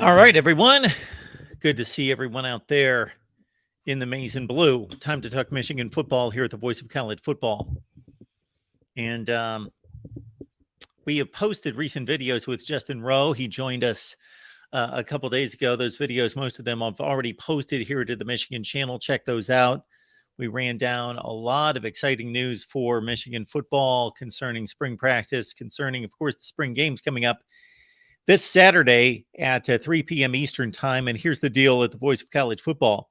All right, everyone. Good to see everyone out there in the maize and blue. Time to talk Michigan football here at the Voice of College Football. And we have posted recent videos with Justin Rowe. He joined us a couple days ago. Those videos, most of them I've already posted here to the Michigan channel. Check those out. We ran down a lot of exciting news for Michigan football concerning spring practice, concerning, of course, the spring games coming up this Saturday at 3 p.m. Eastern time. And here's the deal at the Voice of College Football.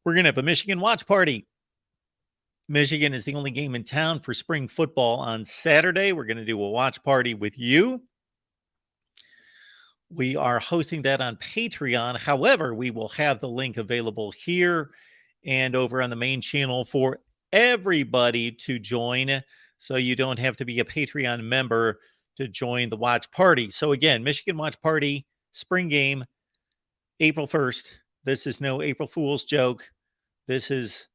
We're going to have a Michigan watch party. Michigan is the only game in town for spring football on Saturday. We're going to do a watch party with you. We are hosting that on Patreon. However, we will have the link available here and over on the main channel for everybody to join. So you don't have to be a Patreon member to join the watch party. So again, Michigan watch party, spring game, April 1st. This is no April Fool's joke. This is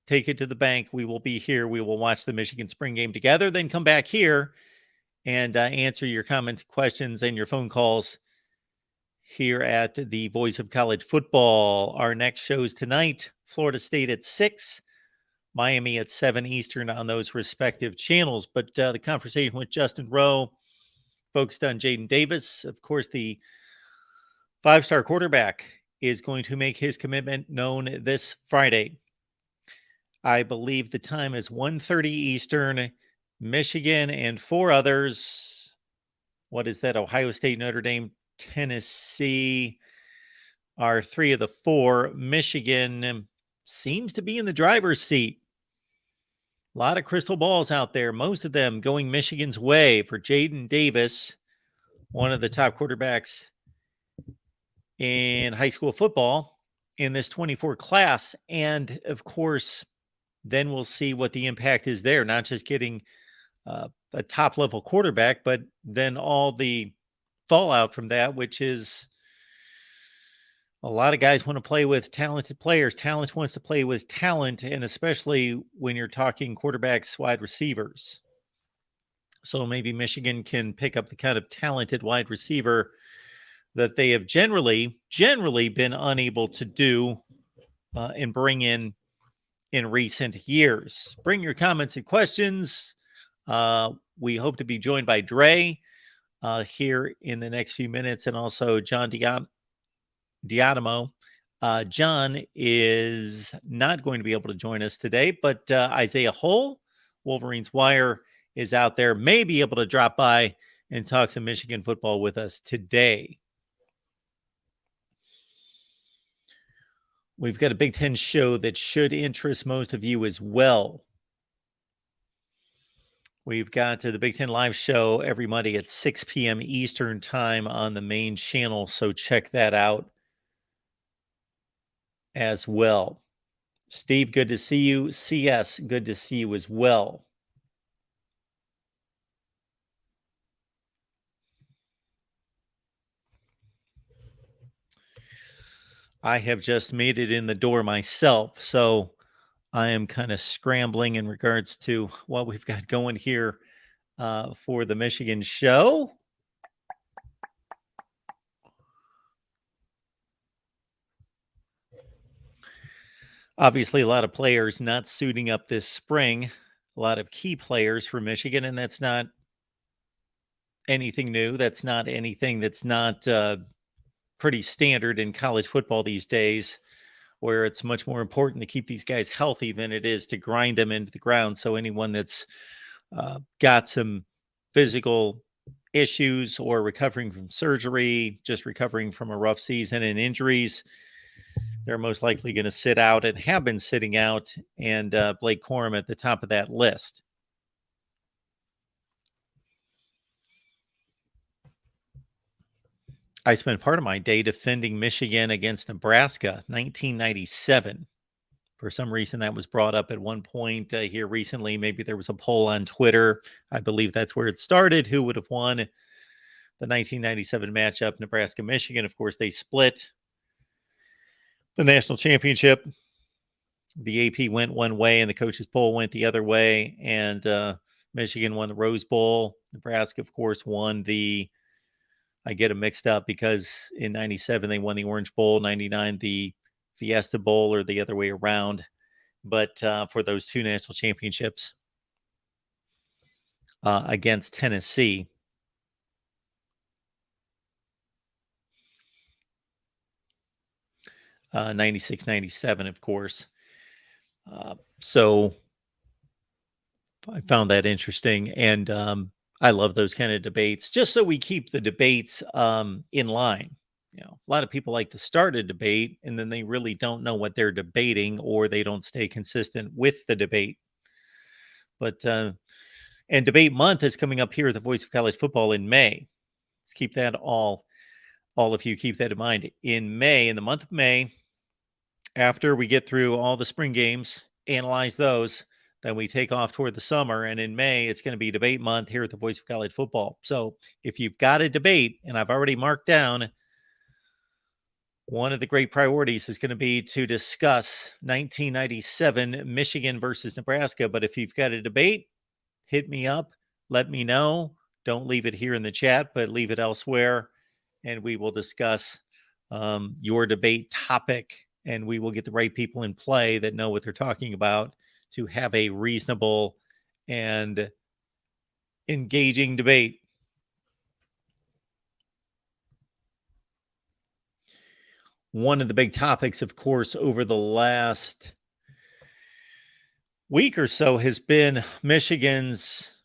take it to the bank. We will be here. We will watch the Michigan spring game together, then come back here and answer your comments, questions, and your phone calls here at the Voice of College Football. Our next shows tonight, Florida State at 6, Miami at 7 Eastern on those respective channels. But the conversation with Justin Rowe focused on JADYN Davis. Of course, the 5-star quarterback is going to make his commitment known this Friday. I believe the time is 1:30 Eastern. Michigan and 4 others. What is that? Ohio State, Notre Dame, Tennessee are 3 of the 4. Michigan seems to be in the driver's seat. A lot of crystal balls out there, most of them going Michigan's way for JADYN Davis, one of the top quarterbacks in high school football in this 24 class. And of course, then we'll see what the impact is there, not just getting a top level quarterback, but then all the fallout from that, which is a lot of guys want to play with talented players. Talent wants to play with talent, and especially when you're talking quarterbacks, wide receivers. So maybe Michigan can pick up the kind of talented wide receiver that they have generally been unable to do and bring in recent years. Bring your comments and questions. We hope to be joined by Dre here in the next few minutes, and also John Diadamo. John is not going to be able to join us today, but Isaiah Hull, Wolverines Wire, is out there, may be able to drop by and talk some Michigan football with us today. We've got a Big Ten show that should interest most of you as well. We've got the Big Ten Live show every Monday at 6 p.m. Eastern time on the main channel, so check that out as well. Steve, good to see you. CS, good to see you as well. I have just made it in the door myself, so I am kind of scrambling in regards to what we've got going here for the Michigan show. Obviously, a lot of players not suiting up this spring, a lot of key players for Michigan, and that's not anything new. That's not anything that's not pretty standard in college football these days, where it's much more important to keep these guys healthy than it is to grind them into the ground. So anyone that's got some physical issues or recovering from surgery, just recovering from a rough season and injuries, they're most likely going to sit out and have been sitting out, and Blake Corum at the top of that list. I spent part of my day defending Michigan against Nebraska, 1997. For some reason, that was brought up at one point here recently. Maybe there was a poll on Twitter. I believe that's where it started. Who would have won the 1997 matchup, Nebraska-Michigan? Of course, they split the national championship. The AP went one way and the coaches poll went the other way. And Michigan won the Rose Bowl. Nebraska, of course, won the I get them mixed up because in 97 they won the Orange Bowl, 99 the Fiesta Bowl, or the other way around. But for those two national championships against Tennessee. 96, 97, of course. So I found that interesting. And I love those kind of debates, just so we keep the debates in line. You know, a lot of people like to start a debate and then they really don't know what they're debating, or they don't stay consistent with the debate. But and debate month is coming up here at the Voice of College Football in May. Let's keep that all of you keep that in mind. In May, in the month of May, after we get through all the spring games, analyze those, then we take off toward the summer. And in May, it's going to be debate month here at the Voice of College Football. So if you've got a debate, and I've already marked down, one of the great priorities is going to be to discuss 1997 Michigan versus Nebraska. But if you've got a debate, hit me up, let me know. Don't leave it here in the chat, but leave it elsewhere, and we will discuss your debate topic, and we will get the right people in play that know what they're talking about to have a reasonable and engaging debate. One of the big topics, of course, over the last week or so has been Michigan's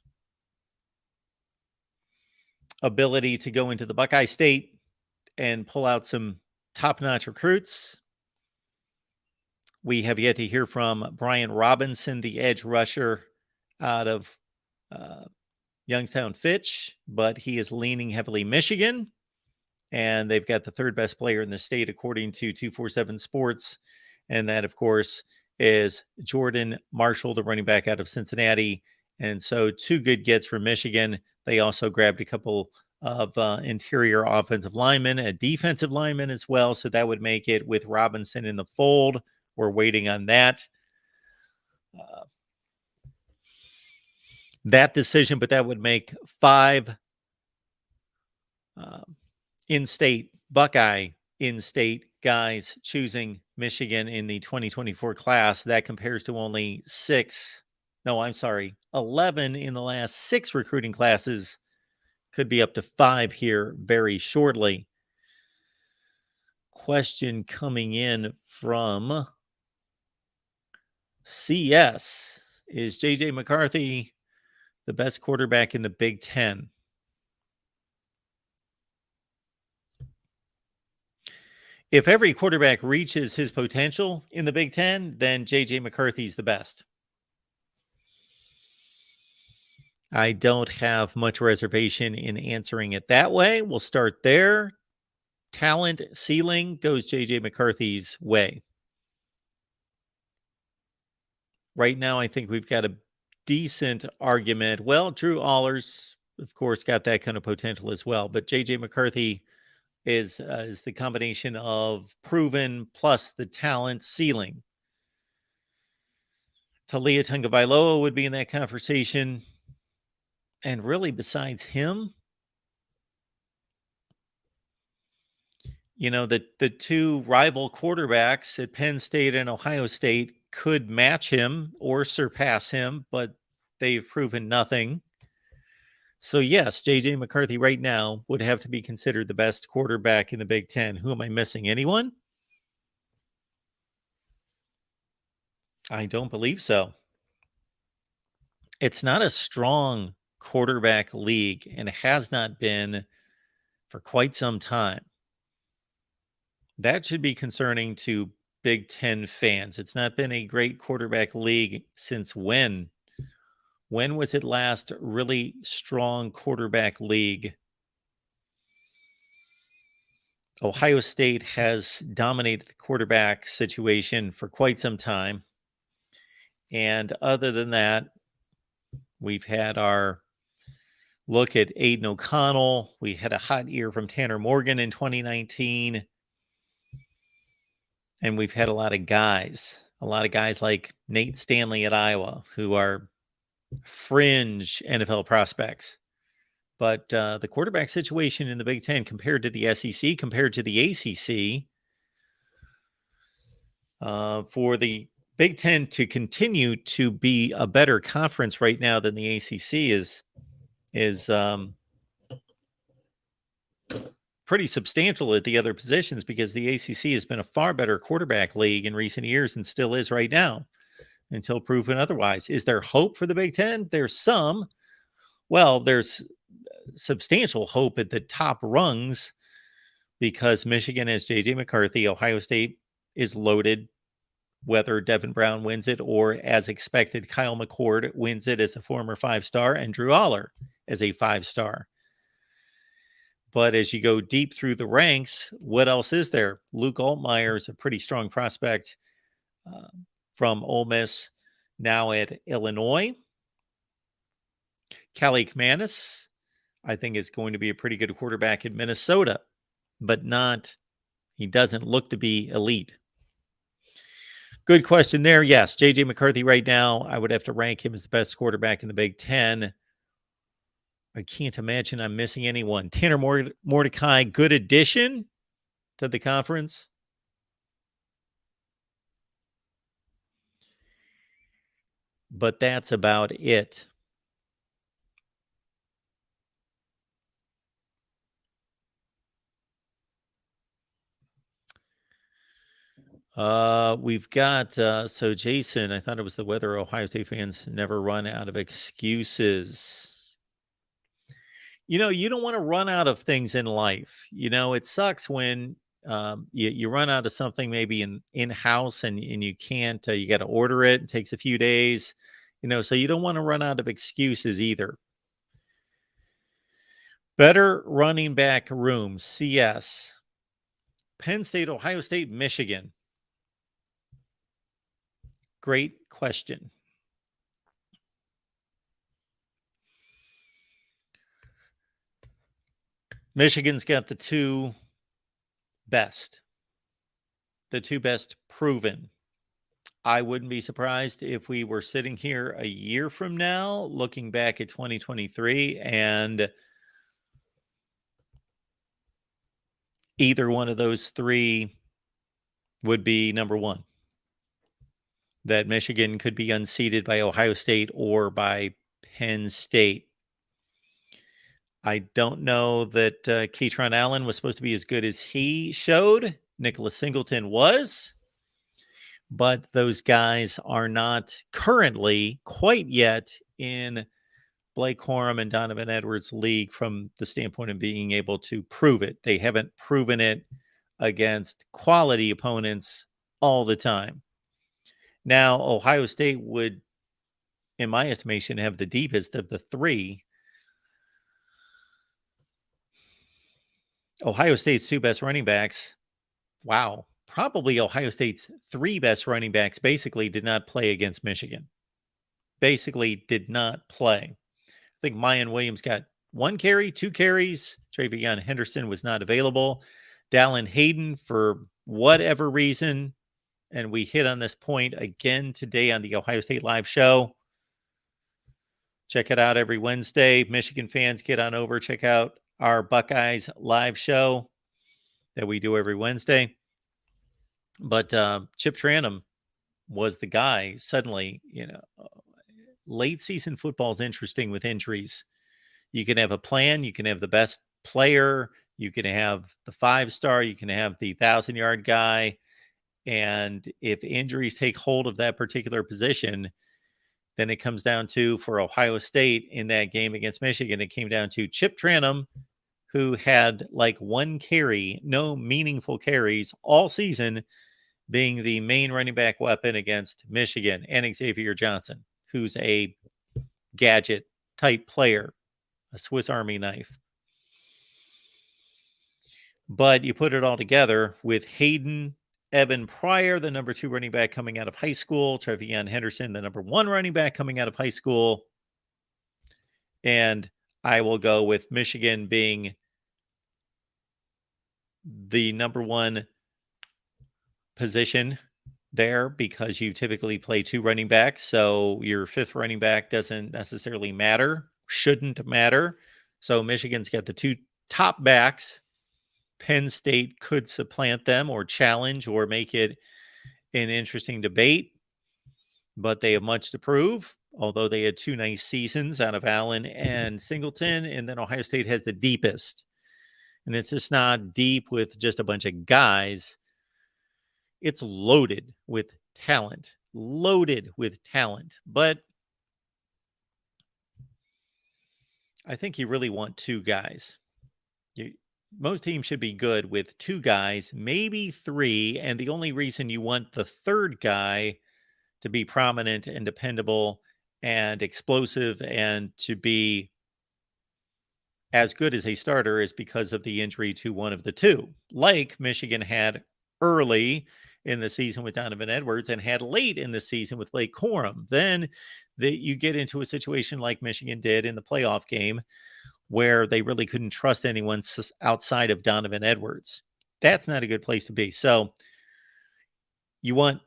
ability to go into the Buckeye State and pull out some top-notch recruits. We have yet to hear from Brian Robinson, the edge rusher out of Youngstown Fitch, but he is leaning heavily Michigan, and they've got the third best player in the state, according to 247 Sports, and that, of course, is Jordan Marshall, the running back out of Cincinnati. And so two good gets for Michigan. They also grabbed a couple of interior offensive linemen, a defensive lineman as well. So that would make it, with Robinson in the fold, we're waiting on that. That decision, but that would make 5 in-state, Buckeye in-state guys choosing Michigan in the 2024 class. That compares to only 11 in the last 6 recruiting classes. Could be up to 5 here very shortly. Question coming in from CS. Is J.J. McCarthy the best quarterback in the Big Ten? If every quarterback reaches his potential in the Big Ten, then J.J. McCarthy's the best. I don't have much reservation in answering it that way. We'll start there. Talent ceiling goes J.J. McCarthy's way. Right now, I think we've got a decent argument. Well, Drew Allers, of course, got that kind of potential as well. But J.J. McCarthy is the combination of proven plus the talent ceiling. Talia Tagovailoa would be in that conversation. And really, besides him, you know, the two rival quarterbacks at Penn State and Ohio State could match him or surpass him, but they've proven nothing. So yes, J.J. McCarthy right now would have to be considered the best quarterback in the Big Ten. Who am I missing? Anyone? I don't believe so. It's not a strong quarterback league, and has not been for quite some time. That should be concerning to Big Ten fans. It's not been a great quarterback league since when? When was it last really strong quarterback league? Ohio State has dominated the quarterback situation for quite some time. And other than that, we've had our look at Aiden O'Connell. We had a hot year from Tanner Morgan in 2019. And we've had a lot of guys like Nate Stanley at Iowa, who are fringe NFL prospects. But the quarterback situation in the Big Ten compared to the SEC, compared to the ACC, for the Big Ten to continue to be a better conference right now than the ACC is pretty substantial at the other positions, because the ACC has been a far better quarterback league in recent years and still is right now until proven otherwise. Is there hope for the Big Ten? There's some. Well, there's substantial hope at the top rungs because Michigan has J.J. McCarthy. Ohio State is loaded, whether Devin Brown wins it or, as expected, Kyle McCord wins it as a former 5-star and Drew Aller as a 5-star. But as you go deep through the ranks, what else is there? Luke Altmaier is a pretty strong prospect from Ole Miss, now at Illinois. Kalik Manis, I think, is going to be a pretty good quarterback in Minnesota, but he doesn't look to be elite. Good question there. Yes, J.J. McCarthy right now, I would have to rank him as the best quarterback in the Big Ten. I can't imagine I'm missing anyone. Tanner Mordecai, good addition to the conference. But that's about it. We've got, so Jason, I thought it was the weather. Ohio State fans never run out of excuses. You don't want to run out of things in life. It sucks when you run out of something maybe in-house and you can't, you got to order it. It takes a few days, so you don't want to run out of excuses either. Better running back room, CS. Penn State, Ohio State, Michigan. Great question. Michigan's got the two best proven. I wouldn't be surprised if we were sitting here a year from now, looking back at 2023, and either one of those three would be number one. That Michigan could be unseated by Ohio State or by Penn State. I don't know that Kaytron Allen was supposed to be as good as he showed. Nicholas Singleton was. But those guys are not currently quite yet in Blake Corum and Donovan Edwards' league from the standpoint of being able to prove it. They haven't proven it against quality opponents all the time. Now, Ohio State would, in my estimation, have the deepest of the three. Ohio State's two best running backs, wow, probably Ohio State's three best running backs basically did not play against Michigan. Basically did not play. I think Mayan Williams got 1 carry, 2 carries. Travion Henderson was not available. Dallin Hayden, for whatever reason, and we hit on this point again today on the Ohio State Live show. Check it out every Wednesday. Michigan fans, get on over. Check out our Buckeyes Live show that we do every Wednesday. But Chip Tranum was the guy. Suddenly, late season football is interesting with injuries. You can have a plan. You can have the best player. You can have the 5-star. You can have the 1,000-yard guy. And if injuries take hold of that particular position, then it comes down to, for Ohio State in that game against Michigan, it came down to Chip Tranum, who had like 1 carry, no meaningful carries all season, being the main running back weapon against Michigan, and Xavier Johnson, who's a gadget type player, a Swiss Army knife. But you put it all together with Hayden, Evan Pryor, the number 2 running back coming out of high school, Travion Henderson, the number 1 running back coming out of high school. And I will go with Michigan being the number 1 position there, because you typically play 2 running backs. So your 5th running back doesn't necessarily matter, shouldn't matter. So Michigan's got the two top backs. Penn State could supplant them or challenge or make it an interesting debate, but they have much to prove, although they had two nice seasons out of Allen and Singleton. And then Ohio State has the deepest. And it's just not deep with just a bunch of guys. It's loaded with talent, But I think you really want two guys. Most teams should be good with two guys, maybe three. And the only reason you want the third guy to be prominent and dependable and explosive and to be as good as a starter is because of the injury to one of the two, like Michigan had early in the season with Donovan Edwards and had late in the season with Blake Corum. Then you get into a situation like Michigan did in the playoff game where they really couldn't trust anyone outside of Donovan Edwards. That's not a good place to be. So you want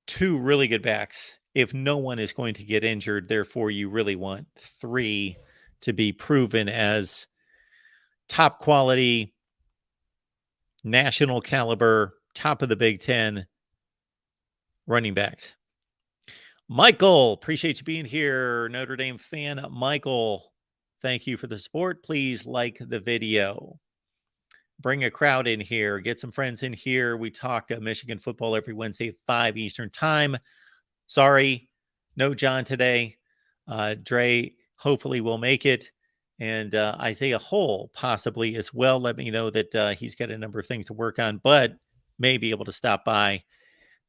two really good backs if no one is going to get injured. Therefore, you really want three to be proven as top quality, national caliber, top of the Big Ten running backs. Michael, appreciate you being here. Notre Dame fan, Michael, thank you for the support. Please like the video. Bring a crowd in here. Get some friends in here. We talk Michigan football every Wednesday at 5 Eastern time. Sorry, no John today. Dre hopefully will make it. And Isaiah Hull possibly as well. Let me know that he's got a number of things to work on, but may be able to stop by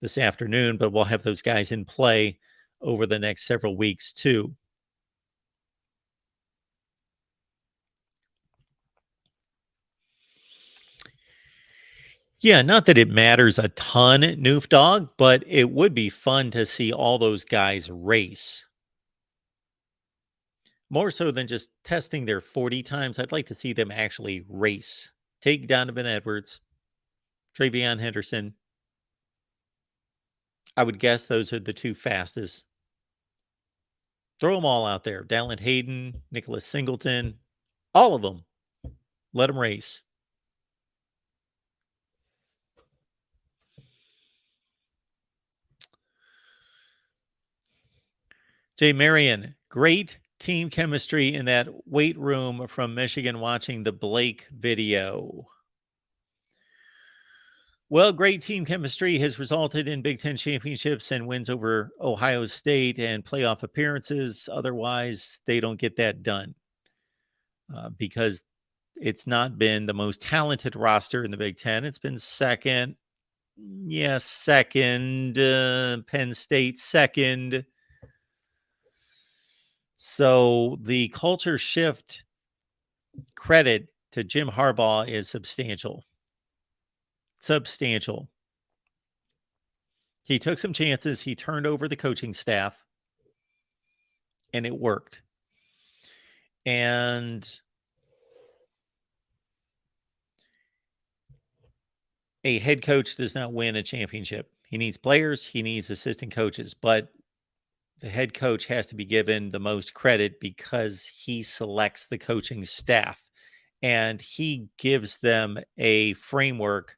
this afternoon. But we'll have those guys in play over the next several weeks too. Yeah, not that it matters a ton, Noof Dog, but it would be fun to see all those guys race. More so than just testing their 40 times, I'd like to see them actually race. Take Donovan Edwards, Travion Henderson. I would guess those are the two fastest. Throw them all out there. Dallin Hayden, Nicholas Singleton, all of them. Let them race. Jay Marion, great team chemistry in that weight room from Michigan watching the Blake video. Well, great team chemistry has resulted in Big Ten championships and wins over Ohio State and playoff appearances. Otherwise, they don't get that done because it's not been the most talented roster in the Big Ten. It's been second. Yes, second. Penn State, second. So the culture shift credit to Jim Harbaugh is substantial. He took some chances. He turned over the coaching staff, and it worked. And a head coach does not win a championship. He needs players. He needs assistant coaches. But the head coach has to be given the most credit because he selects the coaching staff. And he gives them a framework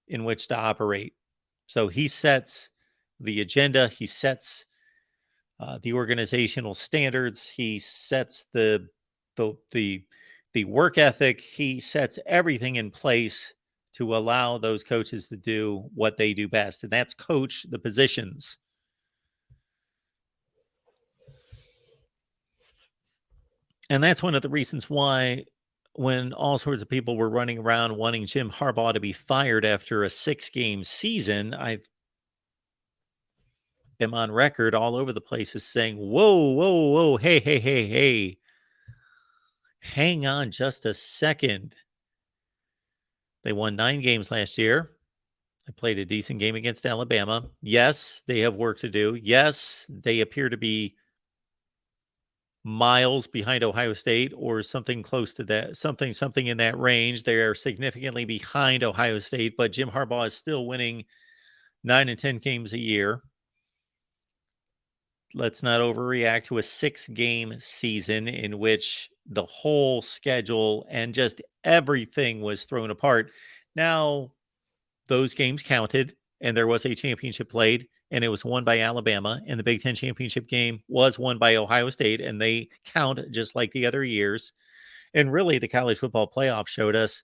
in which to operate. So he sets the agenda, he sets the organizational standards, he sets the work ethic, he sets everything in place to allow those coaches to do what they do best, and that's coach the positions. And that's one of the reasons why when all sorts of people were running around wanting Jim Harbaugh to be fired after a 6-game season, I am on record all over the place as saying, whoa, hey. Hang on just a second. They won 9 games last year. They played a decent game against Alabama. Yes, they have work to do. Yes, they appear to be miles behind Ohio State or something close to that, something in that range. They are significantly behind Ohio State, but Jim Harbaugh is still winning 9 and 10 games a year. Let's not overreact to a 6-game season in which the whole schedule, and just everything was thrown apart. Now, those games counted, and there was a championship played, and it was won by Alabama, and the Big Ten championship game was won by Ohio State, and they count just like the other years. And really, the college football playoff showed us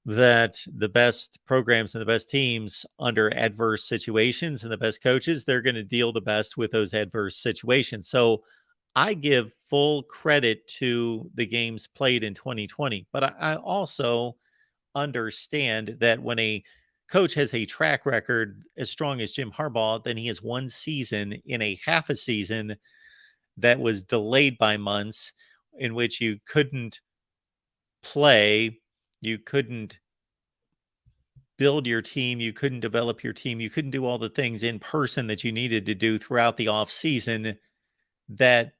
that the best programs and the best teams under adverse situations and the best coaches, they're going to deal the best with those adverse situations. So I give full credit to the games played in 2020, but I also understand that when a coach has a track record as strong as Jim Harbaugh, then he has one season in a half a season that was delayed by months, in which you couldn't play, you couldn't build your team, you couldn't develop your team, you couldn't do all the things in person that you needed to do throughout the off season, that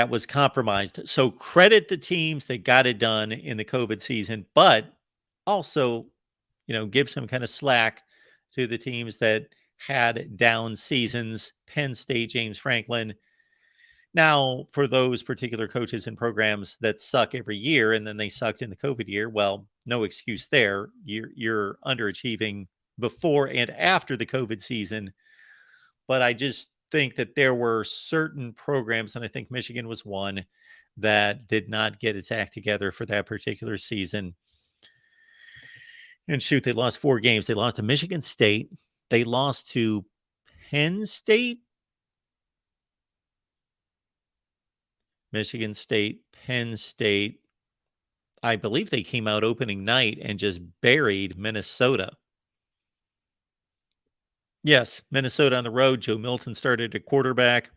was compromised. So credit the teams that got it done in the COVID season, but also, give some kind of slack to the teams that had down seasons. Penn State, James Franklin. Now, for those particular coaches and programs that suck every year, and then they sucked in the COVID year, well, no excuse there. You're underachieving before and after the COVID season. But I just think that there were certain programs, and I think Michigan was one, that did not get its act together for that particular season. And shoot, they lost 4 games. They lost to Michigan State. They lost to Penn State. Michigan State, Penn State. I believe they came out opening night and just buried Minnesota. Yes, Minnesota on the road. Joe Milton started at quarterback.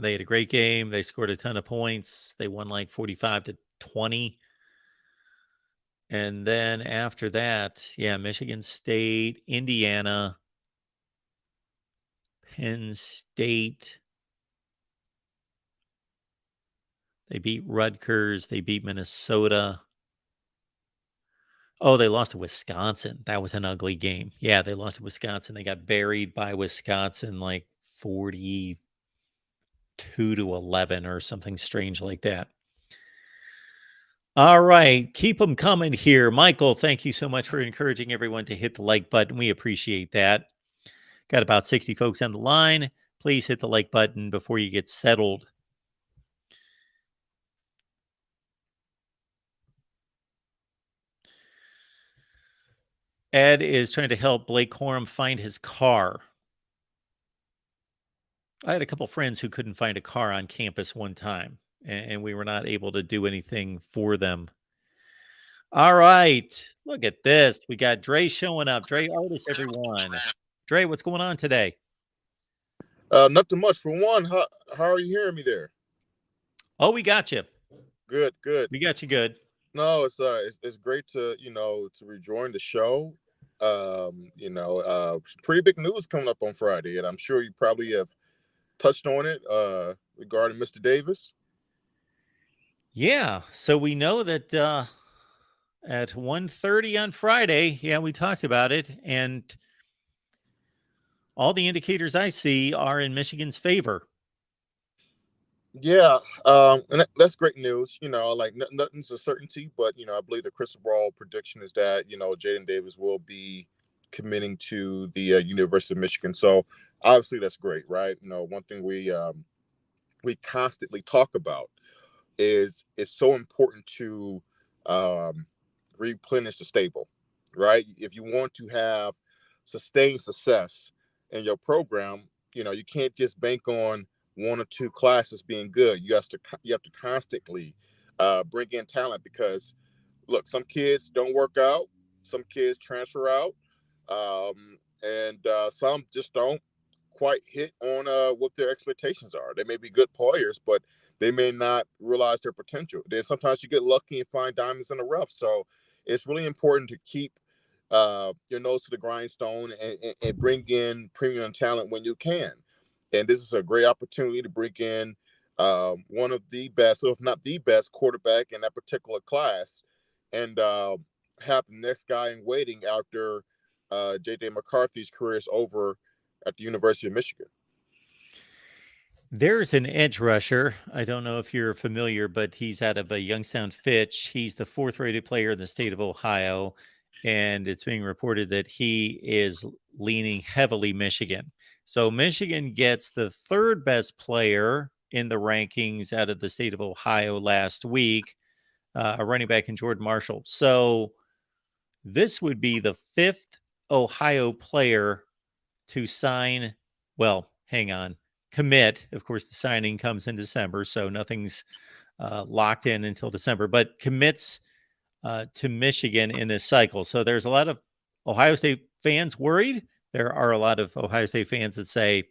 They had a great game. They scored a ton of points. They won like 45-20. And then after that, Michigan State, Indiana, Penn State. They beat Rutgers. They beat Minnesota. Oh, they lost to Wisconsin. That was an ugly game. Yeah, they lost to Wisconsin. They got buried by Wisconsin like 42-11 or something strange like that. All right, keep them coming here. Michael, thank you so much for encouraging everyone to hit the like button. We appreciate that. Got about 60 folks on the line. Please hit the like button before you get settled. Ed is trying to help Blake Corum find his car. I had a couple friends who couldn't find a car on campus one time, and we were not able to do anything for them. All right, look at this. We got Dre showing up. Dre Artis, everyone. Dre, what's going on today? Nothing much. For one, how are you hearing me there? Oh, we got you. Good. We got you good. No, it's great to to rejoin the show. Pretty big news coming up on Friday, and I'm sure you probably have touched on it regarding Mr. Davis. Yeah, so we know that at 1:30 on Friday, we talked about it, and all the indicators I see are in Michigan's favor. Yeah, and that's great news. Like nothing's a certainty, but I believe the crystal ball prediction is that JADYN Davis will be committing to the University of Michigan. So obviously that's great, right? One thing we constantly talk about is it's so important to um, replenish the stable, right? If you want to have sustained success in your program, you can't just bank on 1 or 2 classes being good. You have to constantly bring in talent because look, some kids don't work out, some kids transfer out, and some just don't quite hit on what their expectations are. They may be good players, but they may not realize their potential. Then sometimes you get lucky and find diamonds in the rough. So it's really important to keep your nose to the grindstone and bring in premium talent when you can. And this is a great opportunity to bring in one of the best, if not the best, quarterback in that particular class, and have the next guy in waiting after J.J. McCarthy's career is over at the University of Michigan. There's an edge rusher. I don't know if you're familiar, but he's out of Youngstown Fitch. He's the fourth rated player in the state of Ohio. And it's being reported that he is leaning heavily Michigan. So Michigan gets the third best player in the rankings out of the state of Ohio last week, a running back in Jordan Marshall. So this would be the fifth Ohio player to sign. Well, hang on, commit. Of course, the signing comes in December, so nothing's locked in until December, but commits to Michigan in this cycle. So there's a lot of Ohio State fans worried. There are a lot of Ohio State fans that say,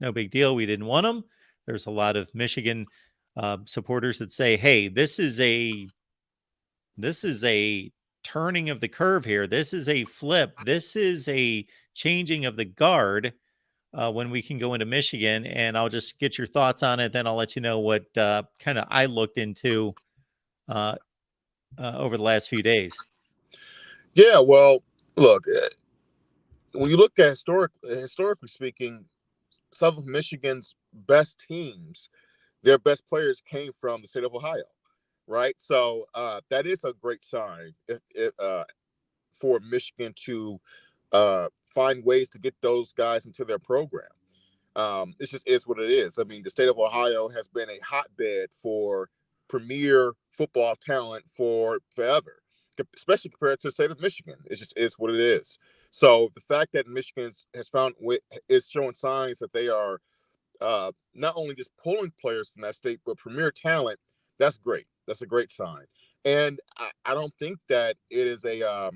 no big deal. We didn't want them. There's a lot of Michigan supporters that say, hey, this is a turning of the curve here. This is a flip. This is a changing of the guard when we can go into Michigan. And I'll just get your thoughts on it. Then I'll let you know what kind of I looked into over the last few days. Yeah, well, look, when you look at historically speaking, some of Michigan's best teams, their best players came from the state of Ohio, right? So that is a great sign for Michigan to find ways to get those guys into their program. It just is what it is. I mean, the state of Ohio has been a hotbed for premier football talent for forever, especially compared to the state of Michigan. It just is what it is. So the fact that Michigan has found is showing signs that they are not only just pulling players from that state, but premier talent, that's great. That's a great sign. And I don't think that it is a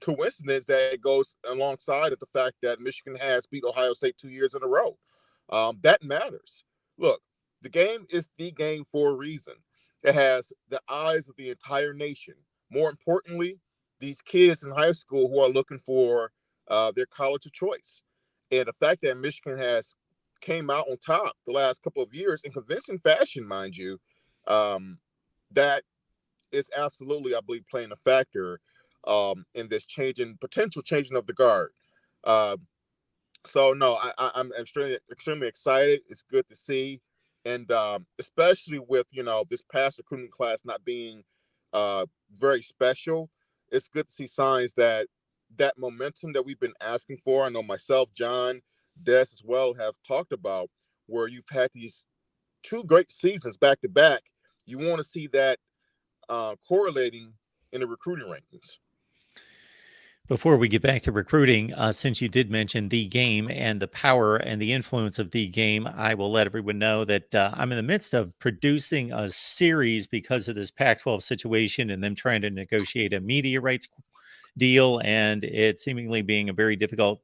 coincidence that it goes alongside of the fact that Michigan has beat Ohio State 2 years in a row. That matters. Look, the game is the game for a reason. It has the eyes of the entire nation. More importantly, these kids in high school who are looking for their college of choice. And the fact that Michigan has came out on top the last couple of years in convincing fashion, mind you, that is absolutely, I believe, playing a factor in this potential changing of the guard. Uh, so no, I'm extremely excited. It's good to see, and especially with this past recruiting class not being very special, it's good to see signs that that momentum that we've been asking for. I know myself, John, Des as well have talked about where you've had these two great seasons back to back. You want to see that correlating in the recruiting rankings. Before we get back to recruiting, since you did mention the game and the power and the influence of the game, I will let everyone know that I'm in the midst of producing a series because of this Pac 12 situation and them trying to negotiate a media rights deal, and it seemingly being a very difficult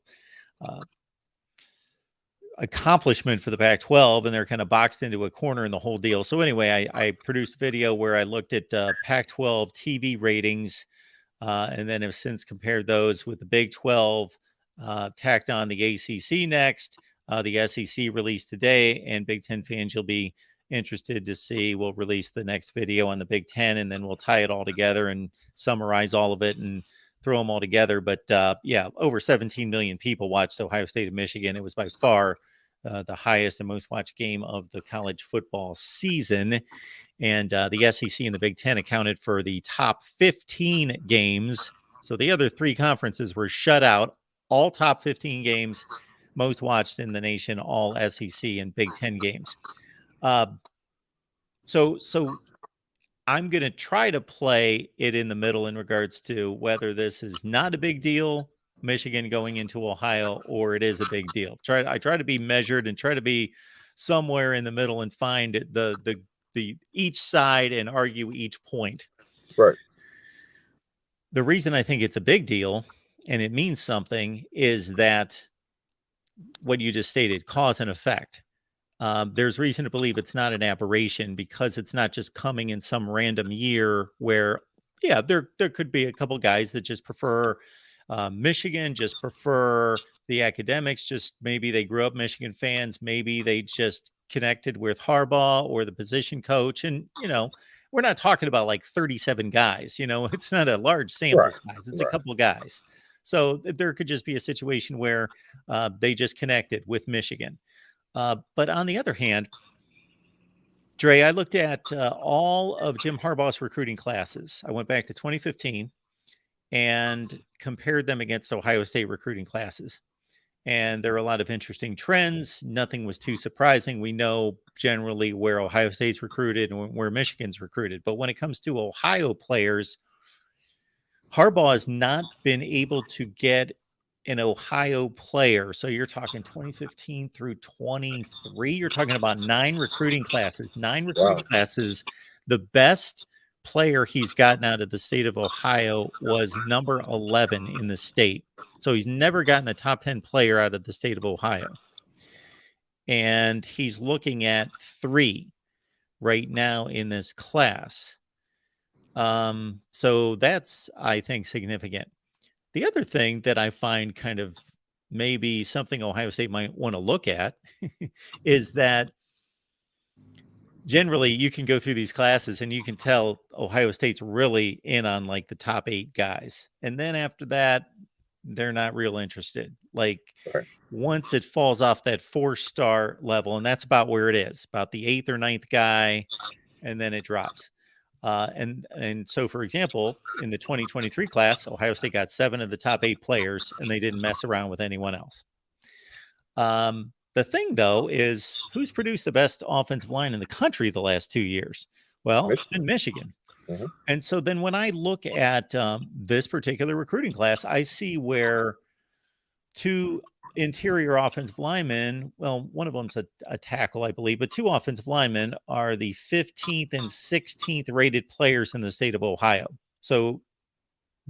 accomplishment for the Pac 12, and they're kind of boxed into a corner in the whole deal. So, anyway, I produced a video where I looked at Pac 12 TV ratings. And then have since compared those with the Big 12, tacked on the ACC next, the SEC released today, and Big 10 fans you'll be interested to see. We'll release the next video on the Big 10, and then we'll tie it all together and summarize all of it and throw them all together. But yeah, over 17 million people watched Ohio State and Michigan. It was by far the highest and most watched game of the college football season. And the SEC and the Big 10 accounted for the top 15 games. So the other three conferences were shut out. All top 15 games, most watched in the nation, all SEC and Big 10 games. So I'm going to try to play it in the middle in regards to whether this is not a big deal, Michigan going into Ohio, or it is a big deal. I try to be measured and try to be somewhere in the middle and find the each side and argue each point. Right. The reason I think it's a big deal and it means something is that what you just stated, cause and effect. There's reason to believe it's not an aberration because it's not just coming in some random year where, yeah, there could be a couple guys that just prefer Michigan, just prefer the academics, just maybe they grew up Michigan fans, maybe they just connected with Harbaugh or the position coach. And, we're not talking about like 37 guys, it's not a large sample Right. size. It's a Right. couple guys. So there could just be a situation where they just connected with Michigan. But on the other hand, Dre, I looked at all of Jim Harbaugh's recruiting classes. I went back to 2015 and compared them against Ohio State recruiting classes. And there are a lot of interesting trends. Nothing was too surprising. We know generally where Ohio State's recruited and where Michigan's recruited. But when it comes to Ohio players, Harbaugh has not been able to get an Ohio player. So you're talking 2015 through 23. You're talking about nine recruiting classes. Wow. The best player he's gotten out of the state of Ohio was number 11 in the state. So he's never gotten a top 10 player out of the state of Ohio. And he's looking at 3 right now in this class. So that's, I think, significant. The other thing that I find kind of maybe something Ohio State might want to look at is that generally you can go through these classes and you can tell Ohio State's really in on like the top 8 guys. And then after that, they're not real interested. Like Right. once it falls off that 4-star level, and that's about where it is, about the 8th or 9th guy, and then it drops. And so, for example, in the 2023 class, Ohio State got 7 of the top 8 players, and they didn't mess around with anyone else. The thing, though, is who's produced the best offensive line in the country the last 2 years? Well, it's been Michigan. Mm-hmm. And so then when I look at this particular recruiting class, I see where 2 interior offensive linemen, well, one of them's a tackle, I believe, but 2 offensive linemen are the 15th and 16th rated players in the state of Ohio. So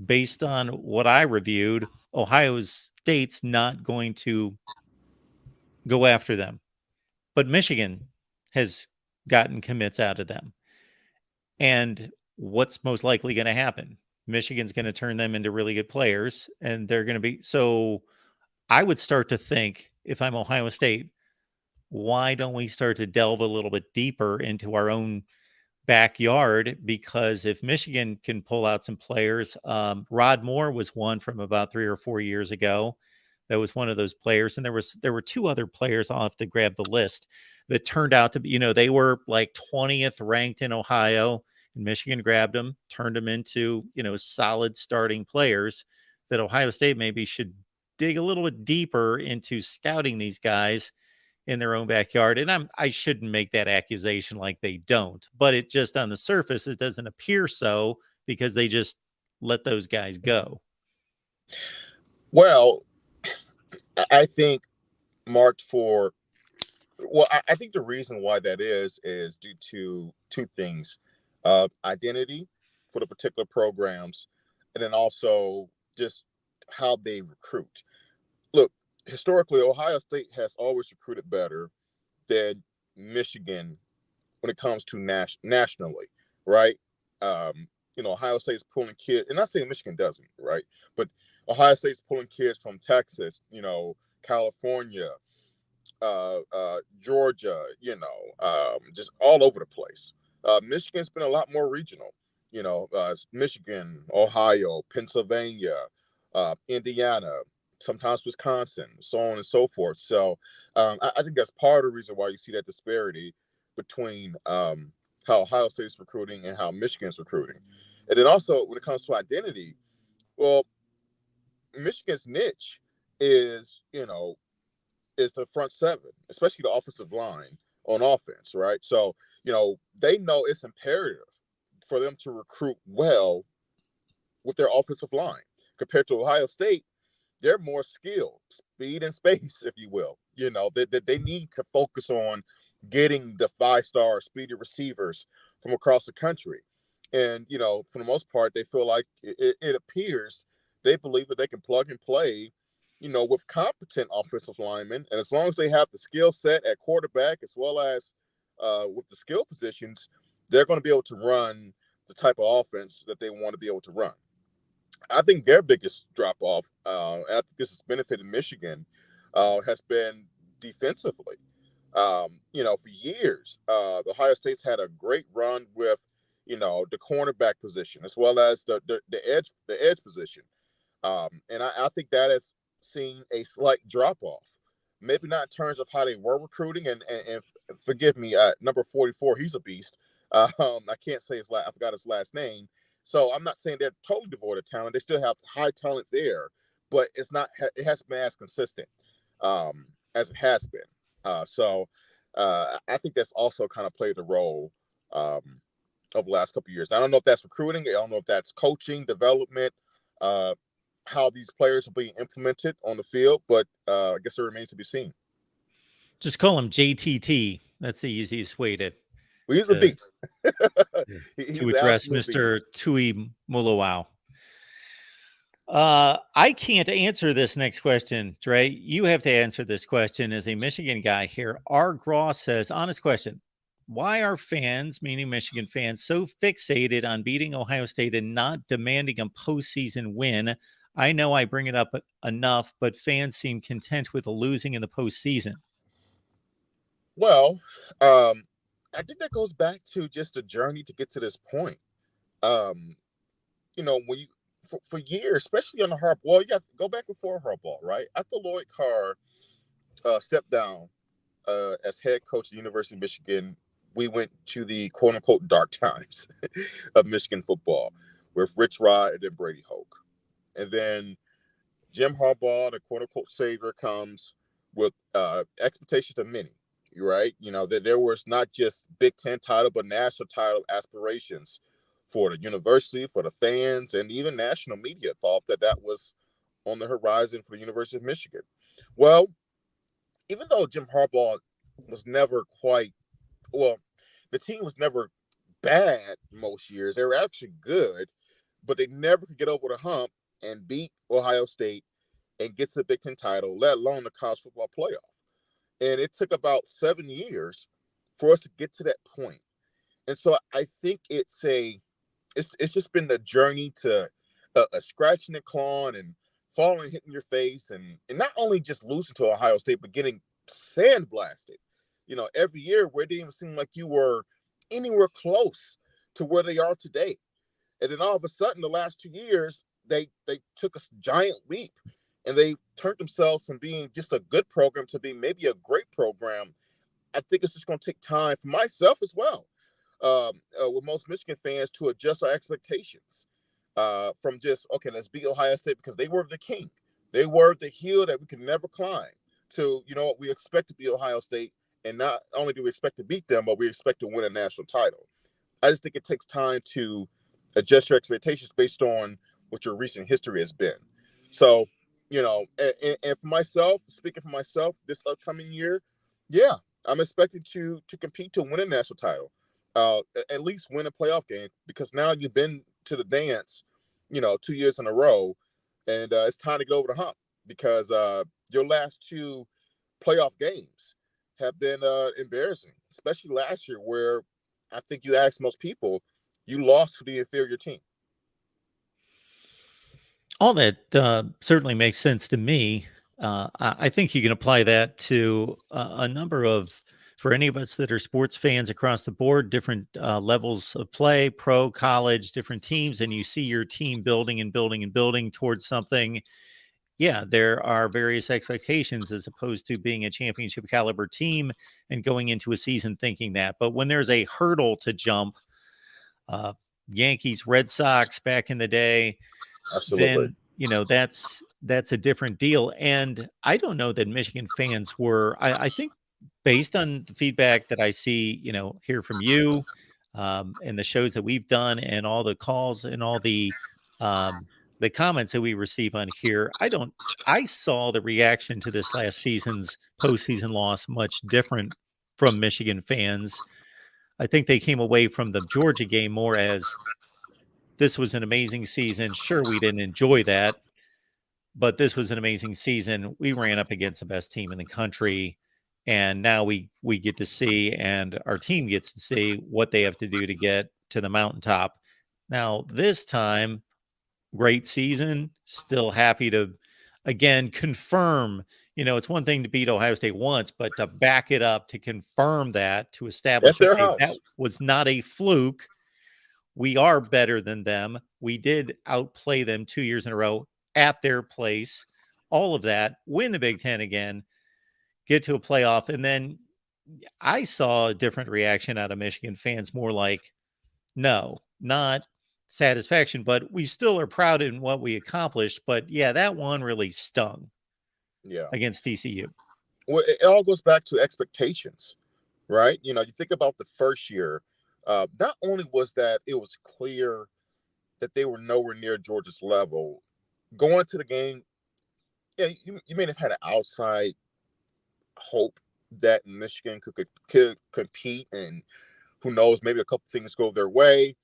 based on what I reviewed, Ohio State's not going to go after them. But Michigan has gotten commits out of them. And what's most likely going to happen? Michigan's going to turn them into really good players, and they're going to be so. I would start to think, if I'm Ohio State, why don't we start to delve a little bit deeper into our own backyard? Because if Michigan can pull out some players, Rod Moore was one from about 3 or 4 years ago. That was one of those players, and there were 2 other players. I'll have to grab the list that turned out to be, they were like 20th ranked in Ohio, and Michigan grabbed them, turned them into, solid starting players that Ohio State maybe should dig a little bit deeper into scouting these guys in their own backyard. And I shouldn't make that accusation like they don't, but it just on the surface, it doesn't appear so because they just let those guys go. Well, I think marked for, I think the reason why that is due to 2 things: identity for the particular programs, and then also just how they recruit. Look, historically, Ohio State has always recruited better than Michigan when it comes to nationally, right? Ohio State's pulling kids, and not saying Michigan doesn't, right? But Ohio State's pulling kids from Texas, California, Georgia, just all over the place. Michigan's been a lot more regional, Michigan, Ohio, Pennsylvania, Indiana, sometimes Wisconsin, so on and so forth. So I think that's part of the reason why you see that disparity between how Ohio State's recruiting and how Michigan's recruiting. And then also when it comes to identity, well, Michigan's niche is the front 7, especially the offensive line on offense, right? So, they know it's imperative for them to recruit well with their offensive line. Compared to Ohio State, they're more skilled, speed and space, if you will. They need to focus on getting the 5-star speedy receivers from across the country. And, for the most part, they feel like it appears they believe that they can plug and play, with competent offensive linemen. And as long as they have the skill set at quarterback as well as with the skill positions, they're going to be able to run the type of offense that they want to be able to run. I think their biggest drop off, and I think this has benefited Michigan, has been defensively. For years, the Ohio State's had a great run with, the cornerback position as well as the edge position, and I think that has seen a slight drop off. maybe not in terms of how they were recruiting. And forgive me, number 44, he's a beast. I can't say I forgot his last name. So I'm not saying they're totally devoid of talent. They still have high talent there, but it hasn't been as consistent as it has been. I think that's also kind of played a role over the last couple of years. Now, I don't know if that's recruiting. I don't know if that's coaching, development, uh, how these players are being implemented on the field, but I guess it remains to be seen. Just call him JTT. That's the easiest way Well, he's a to, beast. to He's an address absolute beast. Mr. Tui Mulawau. I can't answer this next question, Dre. You have to answer this question as a Michigan guy here. R. Gross says, honest question. Why are fans, meaning Michigan fans, so fixated on beating Ohio State and not demanding a postseason win? I know I bring it up enough, but fans seem content with losing in the postseason. Well, I think that goes back to just the journey to get to this point. Um, when you for years, especially on the Harbaugh, well, you got to go back before Harbaugh, right? After Lloyd Carr stepped down as head coach of the University of Michigan, we went to the quote unquote dark times of Michigan football with Rich Rod and then Brady Hoke. And then Jim Harbaugh, the quote unquote savior, comes with expectations of many, right? That there was not just Big Ten title, but national title aspirations for the university, for the fans, and even national media thought that was on the horizon for the University of Michigan. Well, even though Jim Harbaugh was never quite, well, the team was never bad most years. They were actually good, but they never could get over the hump and beat Ohio State and get to the Big Ten title, let alone the college football playoff. And it took about 7 years for us to get to that point. And so I think it's just been the journey to a scratching and clawing and falling, hitting your face, and not only just losing to Ohio State, but getting sandblasted. Every year where it didn't even seem like you were anywhere close to where they are today. And then all of a sudden, the last 2 years, they took a giant leap, and they turned themselves from being just a good program to being maybe a great program. I think it's just going to take time for myself as well, with most Michigan fans, to adjust our expectations from just, okay, let's beat Ohio State because they were the king. They were the hill that we could never climb, to, what, we expect to be Ohio State. And not only do we expect to beat them, but we expect to win a national title. I just think it takes time to adjust your expectations based on what your recent history has been. So, and for myself, speaking for myself, this upcoming year, yeah, I'm expecting to compete to win a national title, at least win a playoff game, because now you've been to the dance, 2 years in a row, and it's time to get over the hump, because your last two playoff games have been embarrassing, especially last year, where I think you asked most people, you lost to the inferior team. All that certainly makes sense to me. I think you can apply that to a number of, for any of us that are sports fans across the board, different levels of play, pro, college, different teams, and you see your team building and building and building towards something. Yeah, there are various expectations as opposed to being a championship caliber team and going into a season thinking that. But when there's a hurdle to jump, uh, Yankees, Red Sox back in the day, Absolutely. then that's a different deal. And I don't know that Michigan fans were. I think based on the feedback that I see, hear from you, and the shows that we've done, and all the calls and all the comments that we receive on here, I saw the reaction to this last season's postseason loss much different from Michigan fans. I think they came away from the Georgia game more as, this was an amazing season. Sure, we didn't enjoy that, but this was an amazing season. We ran up against the best team in the country, and now we get to see, and our team gets to see what they have to do to get to the mountaintop. Now, this time, great season. Still happy to again confirm. It's one thing to beat Ohio State once, but to back it up, to confirm that, to At establish, their okay, that house. was not a fluke. We are better than them. We did outplay them 2 years in a row at their place. All of that, win the Big Ten again. get to a playoff. And then I saw a different reaction out of Michigan fans, more like, no, not satisfaction, but we still are proud in what we accomplished. But yeah, that one really stung Yeah. against TCU. Well, it all goes back to expectations, right? You think about the first year. Not only was that it was clear that they were nowhere near Georgia's level going to the game. Yeah, you may have had an outside hope that Michigan could compete, and who knows, maybe a couple things go their way.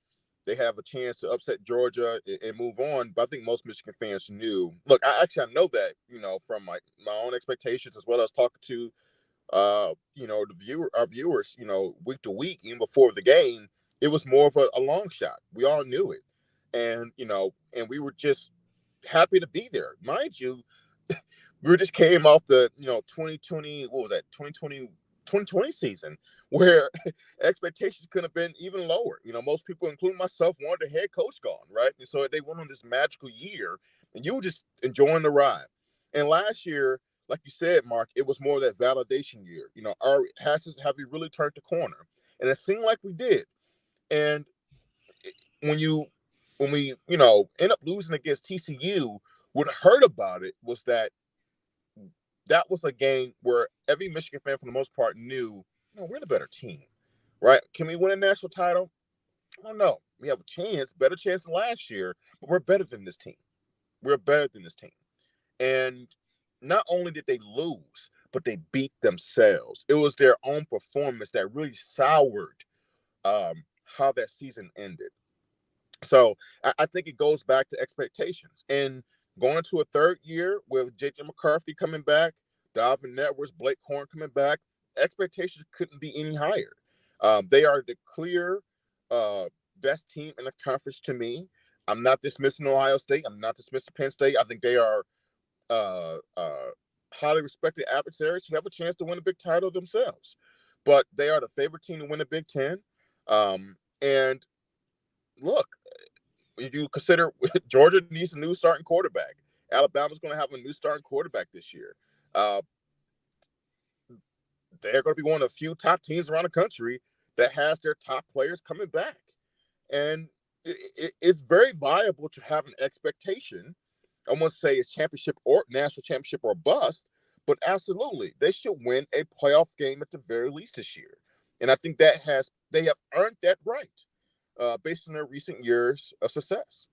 They have a chance to upset Georgia and move on. But I think most Michigan fans knew. Look, I know that from my own expectations, as well as talking to our viewers, week to week, even before the game, it was more of a long shot. We all knew it, and and we were just happy to be there, mind you. We just came off the 2020, what was that, 2020 season, where expectations could have been even lower. Most people, including myself, wanted the head coach gone, right? And so they went on this magical year, and you were just enjoying the ride. And last year, like you said, Mark, it was more of that validation year. Have we really turned the corner? And it seemed like we did. And when we end up losing against TCU, what hurt about it was that was a game where every Michigan fan, for the most part, knew, we're the better team, right? Can we win a national title? I don't know. We have a chance, better chance than last year, but we're better than this team. We're better than this team. And not only did they lose, but they beat themselves. It was their own performance that really soured how that season ended. So I think it goes back to expectations. And going to a third year with J.J. McCarthy coming back, Donovan Edwards, Blake Corn coming back, expectations couldn't be any higher. They are the clear best team in the conference to me. I'm not dismissing Ohio State. I'm not dismissing Penn State. I think they are highly respected adversaries who have a chance to win a big title themselves. But they are the favorite team to win the Big Ten. And look, you consider Georgia needs a new starting quarterback. Alabama's going to have a new starting quarterback this year. They're going to be one of the few top teams around the country that has their top players coming back. And it's very viable to have an expectation. I won't say it's championship or national championship or bust, but absolutely, they should win a playoff game at the very least this year. And I think they have earned that right based on their recent years of success.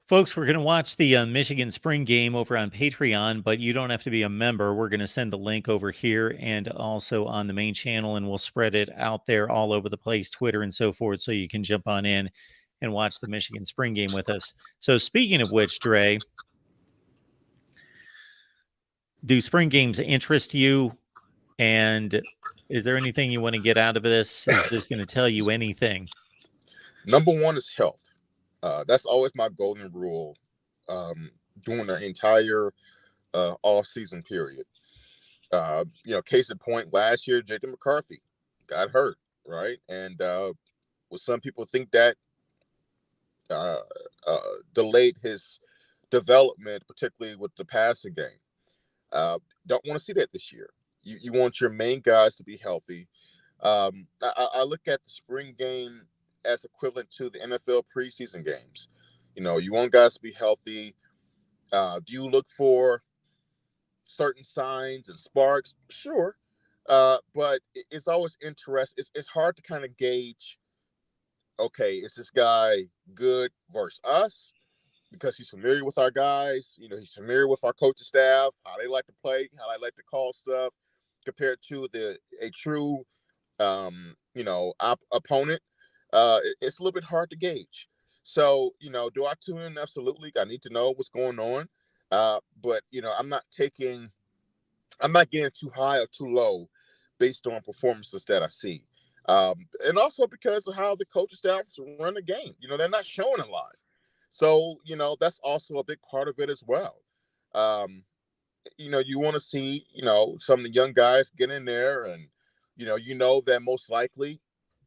Folks, we're going to watch the Michigan spring game over on Patreon, but you don't have to be a member. We're going to send the link over here and also on the main channel, and we'll spread it out there all over the place, Twitter and so forth, so you can jump on in and watch the Michigan spring game with us. So speaking of which, Dre, do spring games interest you? And is there anything you want to get out of this? Is this going to tell you anything? Number one is health. That's always my golden rule during the entire all-season period. Case in point, last year, J.J. McCarthy got hurt, right? And some people think that delayed his development, particularly with the passing game. Don't want to see that this year. You want your main guys to be healthy. I look at the spring game as equivalent to the NFL preseason games. You want guys to be healthy. Do you look for certain signs and sparks? Sure. But it's always interesting. It's hard to kind of gauge, okay, is this guy good versus us? Because he's familiar with our guys. He's familiar with our coaching staff, how they like to play, how they like to call stuff, compared to a true opponent. It's a little bit hard to gauge. So, do I tune in? Absolutely. I need to know what's going on. But I'm not getting too high or too low based on performances that I see. And also because of how the coaching staff run the game. They're not showing a lot. So, that's also a big part of it as well. You want to see, some of the young guys get in there, and, that most likely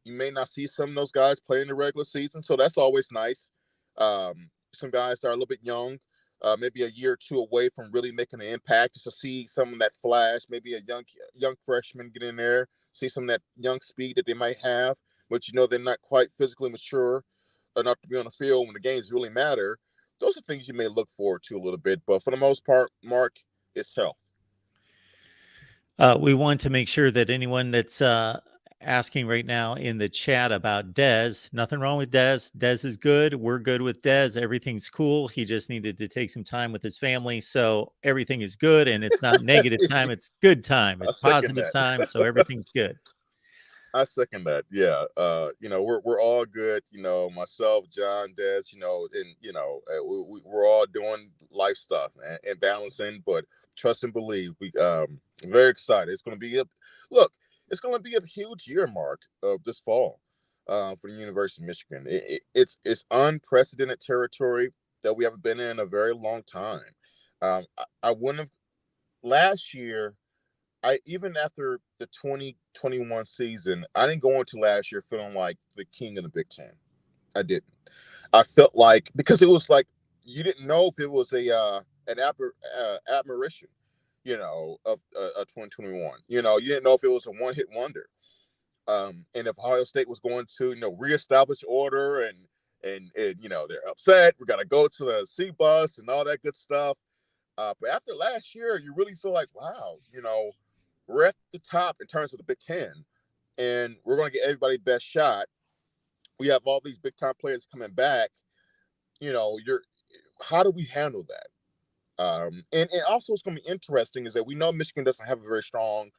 you may not see some of those guys play in the regular season. So that's always nice. Some guys that are a little bit young, maybe a year or two away from really making an impact, just to see some of that flash, maybe a young freshman get in there, see some of that young speed that they might have, but they're not quite physically mature enough to be on the field when the games really matter. Those are things you may look forward to a little bit, but for the most part, Mark, it's health. We want to make sure that anyone that's asking right now in the chat about Dez, nothing wrong with Dez. Dez is good. We're good with Dez. Everything's cool. He just needed to take some time with his family. So everything is good. And it's not negative time. It's good time. I It's second positive that. time. So everything's good. I second that. Yeah. We're all good. Myself, John, Des. And we're all doing life stuff and balancing. But trust and believe. I'm very excited. It's going to be It's going to be a huge year, Mark, of this fall, for the University of Michigan. It's unprecedented territory that we haven't been in a very long time. I wouldn't have last year. Even after the 2021 season, I didn't go into last year feeling like the king of the Big Ten. I didn't. I felt like, because it was like you didn't know if it was an admiration, of 2021. You didn't know if it was a one hit wonder, and if Ohio State was going to reestablish order, and they're upset. We got to go to the C bus and all that good stuff. But after last year, you really feel like, wow, we're at the top in terms of the Big Ten, and we're going to get everybody's best shot. We have all these big time players coming back. How do we handle that? And also, what's going to be interesting is that we know Michigan doesn't have a very strong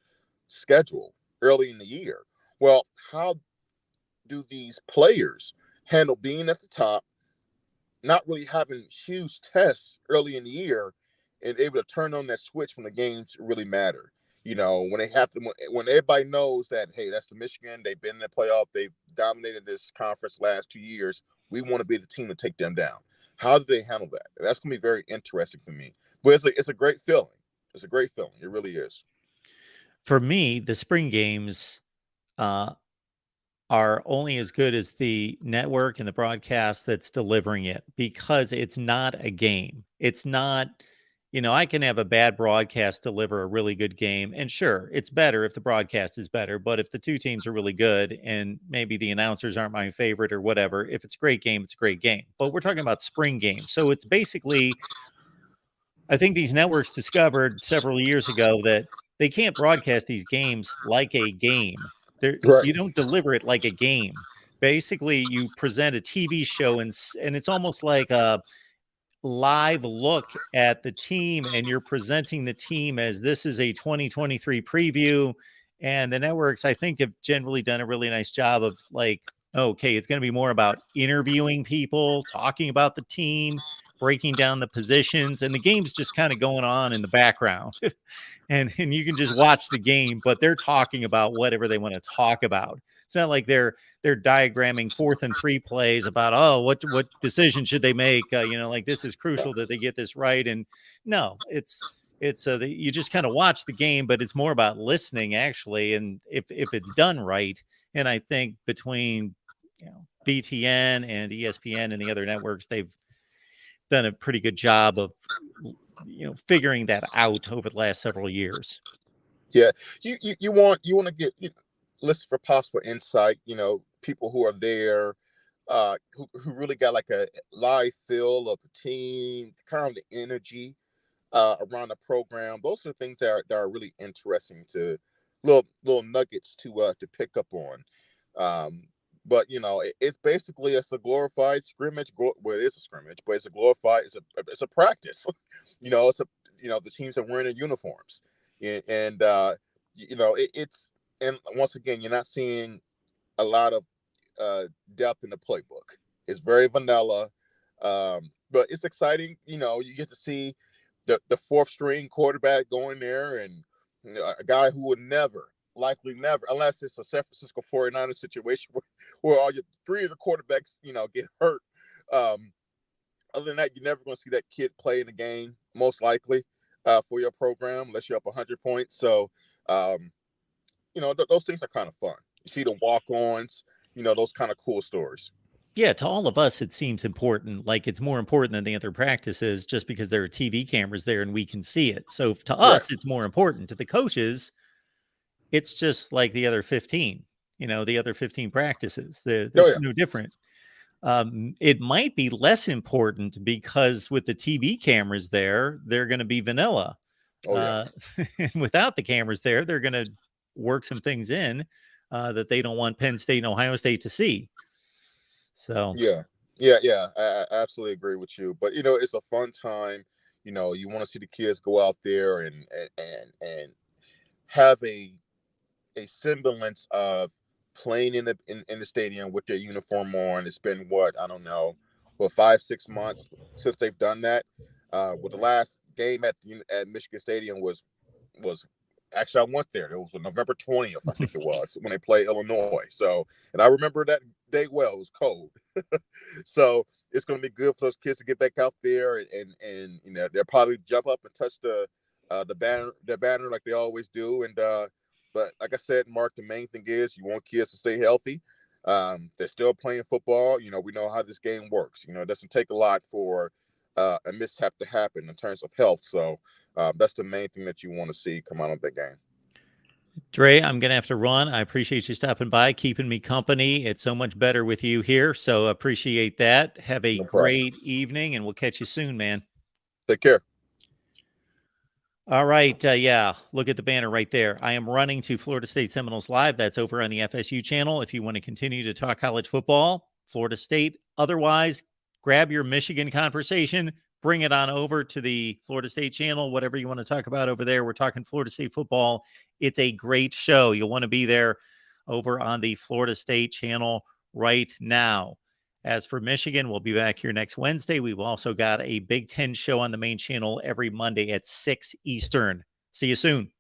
schedule early in the year. Well, how do these players handle being at the top, not really having huge tests early in the year, and able to turn on that switch when the games really matter? When they have to, when everybody knows that, hey, that's the Michigan, they've been in the playoff, they've dominated this conference last 2 years. We want to be the team to take them down. How do they handle that? That's going to be very interesting for me. But it's a great feeling. It's a great feeling. It really is. For me, the spring games are only as good as the network and the broadcast that's delivering it, because it's not a game. It's not, I can have a bad broadcast deliver a really good game. And sure, it's better if the broadcast is better. But if the two teams are really good and maybe the announcers aren't my favorite or whatever, if it's a great game, it's a great game. But we're talking about spring games. So it's basically, I think these networks discovered several years ago that they can't broadcast these games like a game. Right. You don't deliver it like a game. Basically, you present a TV show, and it's almost like a live look at the team, and you're presenting the team as this is a 2023 preview. And the networks, I think, have generally done a really nice job of like, okay, it's going to be more about interviewing people, talking about the team, breaking down the positions, and the game's just kind of going on in the background. And you can just watch the game, but they're talking about whatever they want to talk about. It's not like they're diagramming 4th and 3 plays about, oh, what decision should they make? Like, this is crucial that they get this right. And no, it's you just kind of watch the game, but it's more about listening actually. And if it's done right, and I think between BTN and ESPN and the other networks, they've done a pretty good job of figuring that out over the last several years. Yeah, you want to get lists for possible insight. People who are there, who really got like a live feel of the team, kind of the energy around the program. Those are the things that are really interesting, to little nuggets to pick up on. But it's basically, it's a glorified scrimmage. Well, it is a scrimmage, but it's a glorified. It's a practice. It's a the teams are wearing their uniforms, and it's, and once again, you're not seeing a lot of depth in the playbook. It's very vanilla, but it's exciting. You get to see the fourth string quarterback going there, and a guy who would likely never, unless it's a San Francisco 49ers situation where all your three of the quarterbacks, get hurt. Other than that, you're never going to see that kid play in the game, most likely, for your program, unless you're up 100 points. So, those things are kind of fun. You see the walk-ons, those kind of cool stories. Yeah, to all of us, it seems important. Like it's more important than the other practices just because there are TV cameras there and we can see it. So to Right. us, it's more important. To the coaches, it's just like the other 15, the other 15 practices. Oh It's yeah. no different. It might be less important because with the TV cameras there, they're going to be vanilla. Oh yeah. Uh, and without the cameras there, they're going to work some things in that they don't want Penn State and Ohio State to see. So, Yeah. Yeah. I absolutely agree with you. But it's a fun time. You want to see the kids go out there and have a semblance of playing in the stadium with their uniform on. It's been what, I don't know, for 5 6 months since they've done that. With the last game at Michigan Stadium was actually, I went there. It was on November 20th, I think it was, when they played Illinois. So, and I remember that day well. It was cold. So it's going to be good for those kids to get back out there and they'll probably jump up and touch the banner like they always do. And but like I said, Mark, the main thing is you want kids to stay healthy. They're still playing football. We know how this game works. It doesn't take a lot for a mishap to happen in terms of health. So that's the main thing that you want to see come out of that game. Dre, I'm going to have to run. I appreciate you stopping by, keeping me company. It's so much better with you here. So appreciate that. Have a No problem. great evening, and we'll catch you soon, man. Take care. All right. Yeah. Look at the banner right there. I am running to Florida State Seminoles Live. That's over on the FSU channel. If you want to continue to talk college football, Florida State. Otherwise, grab your Michigan conversation, bring it on over to the Florida State channel, whatever you want to talk about over there. We're talking Florida State football. It's a great show. You'll want to be there over on the Florida State channel right now. As for Michigan, we'll be back here next Wednesday. We've also got a Big Ten show on the main channel every Monday at 6 Eastern. See you soon.